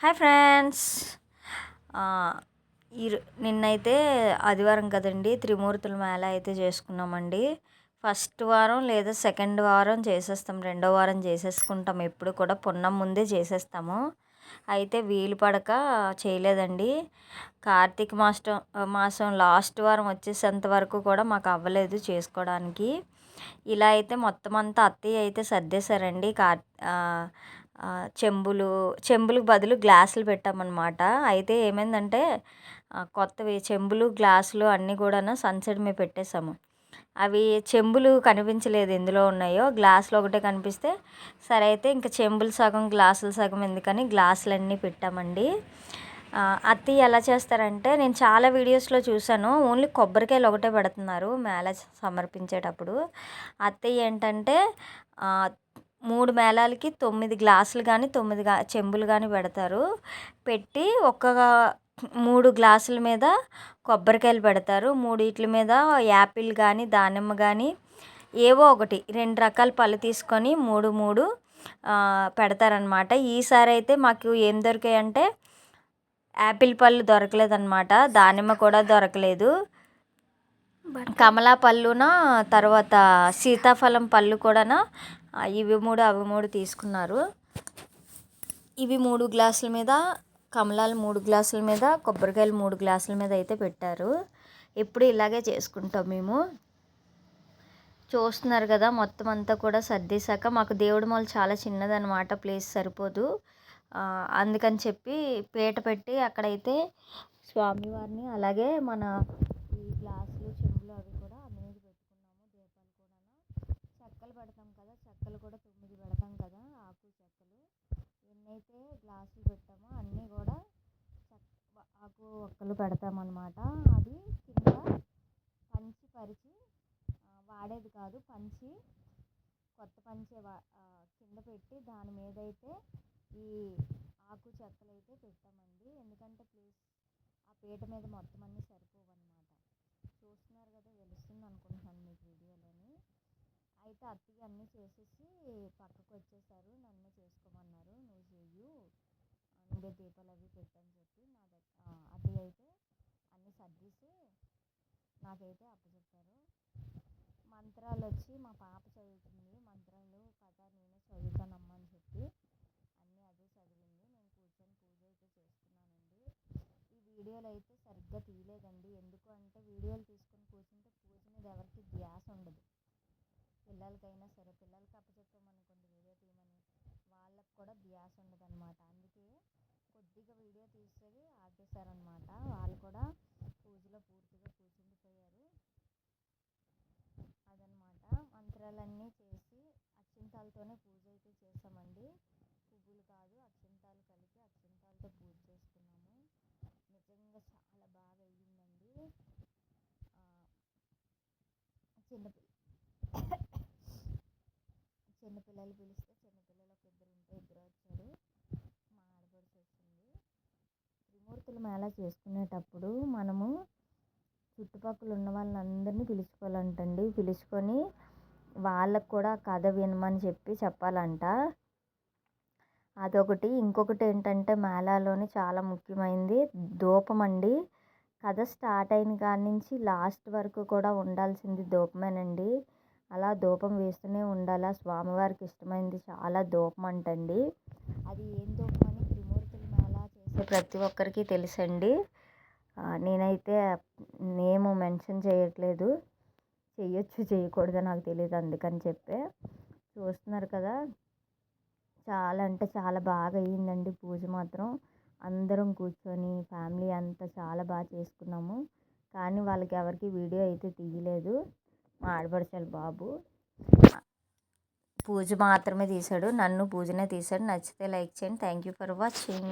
Hi friends. నిన్నైతే ఆదివారం కదండి, త్రిమూర్తుల మేళ అయితే చేసుకున్నామండి. ఫస్ట్ వారం లేదా సెకండ్ వారం చేసేస్తాం, రెండో వారం చేసేసుకుంటాం. ఎప్పుడు కూడా పున్నం ముందే చేసేస్తాము. అయితే వీలు పడక చేయలేదండి. కార్తీక మాసం లాస్ట్ వారం వచ్చేసేంత వరకు కూడా మాకు అవ్వలేదు చేసుకోవడానికి. ఇలా అయితే మొత్తం అంతా అత్తయ్య అయితే సర్దేశారండి. చెంబులకు బదులు గ్లాసులు పెట్టామన్నమాట. అయితే ఏమైందంటే కొత్తవి చెంబులు గ్లాసులు అన్నీ కూడా సన్సెట్ మీద పెట్టేశాము. అవి చెంబులు కనిపించలేదు ఎందులో ఉన్నాయో, గ్లాసులు ఒకటే కనిపిస్తే సరే అయితే ఇంకా చెంబులు సగం గ్లాసులు సగం ఎందుకని గ్లాసులన్నీ పెట్టామండి. అత్తయ్య ఎలా చేస్తారంటే, నేను చాలా వీడియోస్లో చూశాను, ఓన్లీ కొబ్బరికాయలు ఒకటే పెడుతున్నారు మేళ సమర్పించేటప్పుడు. అత్తయ్య ఏంటంటే 3 మేళాలకి 9 గ్లాసులు కానీ 9 చెంబులు కానీ పెడతారు. పెట్టి 3 గ్లాసుల మీద కొబ్బరికాయలు పెడతారు. 3 మీద యాపిల్ కానీ దానిమ్మ కానీ ఏవో ఒకటి 2 రకాల పళ్ళు తీసుకొని 3 పెడతారనమాట. ఈసారి అయితే మాకు ఏం దొరికాయంటే యాపిల్ పళ్ళు దొరకలేదన్నమాట, దానిమ్మ కూడా దొరకలేదు. కమలా పళ్ళున తర్వాత సీతాఫలం పళ్ళు కూడా ఇవి 3 అవి 3 తీసుకున్నారు. ఇవి 3 గ్లాసుల మీద, కమలాలు 3 గ్లాసుల మీద, కొబ్బరికాయలు 3 గ్లాసుల మీద అయితే పెట్టారు. ఎప్పుడు ఇలాగే చేసుకుంటాం మేము. చూస్తున్నారు కదా, మొత్తం అంతా కూడా సర్దేశాక మాకు దేవుడి మొల చాలా చిన్నదనమాట, ప్లేస్ సరిపోదు. అందుకని చెప్పి పీట పెట్టి అక్కడైతే స్వామివారిని, అలాగే మన ఈ గ్లాసులు చెంబులు అవి కూడా అనేది పెట్టుకున్నాము. దీపాలు కూడా చెక్కలు పెడతాం కదా, చెక్కలు కూడా 9 పెడతాం కదా, ఆకు చెక్కలు. ఎన్నైతే గ్లాసులు పెట్టామో అన్నీ కూడా ఆకు ఒక్కలు పెడతామన్నమాట. అది కింద పంచి పరిచి వాడేది కాదు, కొత్త పంచే కింద పెట్టి దాని మీద అయితే ఈ ఆకు చెక్కలు అయితే పెట్టామండి. ఎందుకంటే ఆ పీట మీద మొత్తం అన్నీ సరిపోవన్నమాట. చూస్తున్నారు కదా, తెలుస్తుంది అనుకుంటున్నాను మీకు వీడియోలోని. అయితే అత్తయ్య అన్నీ చేసేసి పక్కకు వచ్చేసారు. నన్ను చేసుకోమన్నారు, నువ్వు చెయ్యు, నువ్వే దీపాలు అవి పెట్టని చెప్పి అత్తయ్య అయితే అన్నీ సర్దేసి నాకైతే అప్పచెప్పారు. మంత్రాలు వచ్చి మా పాప చదువుతుంది, మంత్రాలు కథ నేనే చదువుతానమ్మా అని చెప్పి అన్నీ అదే చదివింది. నేను కూర్చొని పూజ అయితే చేసుకున్నానండి. ఈ వీడియోలు అయితే సరిగ్గా తీయలేదండి, ఎందుకు అంటే వీడియోలు తీసుకొని కూర్చుంటే పూజ మీద ఎవరికి ధ్యాస ఉండదు. పిల్లలకైనా సరే, పిల్లలకి అప్పచెప్పామనుకోండి వీడియో తీయమని, వాళ్ళకు కూడా ధ్యాస ఉండదు అనమాట. అందుకే కొద్దిగా వీడియో తీసేది ఆపేశారనమాట. వాళ్ళు కూడా పూజలో పూర్తిగా కూర్చుండిపోయారు. అదనమాట. మంత్రాలన్నీ చేసి అక్షింతాలతోనే పూజ అయితే చేసామండి. పువ్వులు కాదు, అక్షింతాలు కలిపి అక్షింతాలతో పూజ చేసుకున్నాము. నిజంగా చాలా బాగా అయ్యిందండి. చిన్నపిల్లలు పిలిస్తే చిన్నపిల్లలు ఒక 2 ఉంటే 2 వచ్చారు. మా ఆడపడుచు వచ్చింది. త్రిమూర్తుల మేళ చేసుకునేటప్పుడు మనము చుట్టుపక్కల ఉన్న వాళ్ళందరినీ పిలుచుకోవాలంటండి. పిలుచుకొని వాళ్ళకు కూడా కథ వినమని చెప్పాలంట. అదొకటి. ఇంకొకటి ఏంటంటే మేళాలోని చాలా ముఖ్యమైనది ధూపం అండి. కథ స్టార్ట్ అయిన కాడి నుంచి లాస్ట్ వరకు కూడా ఉండాల్సింది ధూపమేనండి. అలా ధూపం వేస్తూనే ఉండాలా. స్వామివారికి ఇష్టమైనది చాలా ధూపం అంటండి. అది ఏం ధూపం అని త్రిమూర్తుల మేళ చేసే ప్రతి ఒక్కరికి తెలుసండి. నేనైతే నేమ్ మెన్షన్ చేయట్లేదు, చేయొచ్చు చేయకూడదో నాకు తెలియదు, అందుకని చెప్పే. చూస్తున్నారు కదా, చాలా అంటే చాలా బాగా అయ్యిందండి పూజ మాత్రం. అందరం కూర్చొని ఫ్యామిలీ అంతా చాలా బాగా చేసుకున్నాము. కానీ వాళ్ళకి ఎవరికి వీడియో అయితే తీయలేదు. మా ఆడపడుచాలి బాబు పూజ మాత్రమే తీశాడు, నన్ను పూజనే తీశాడు. నచ్చితే లైక్ చేయండి. Thank you for watching.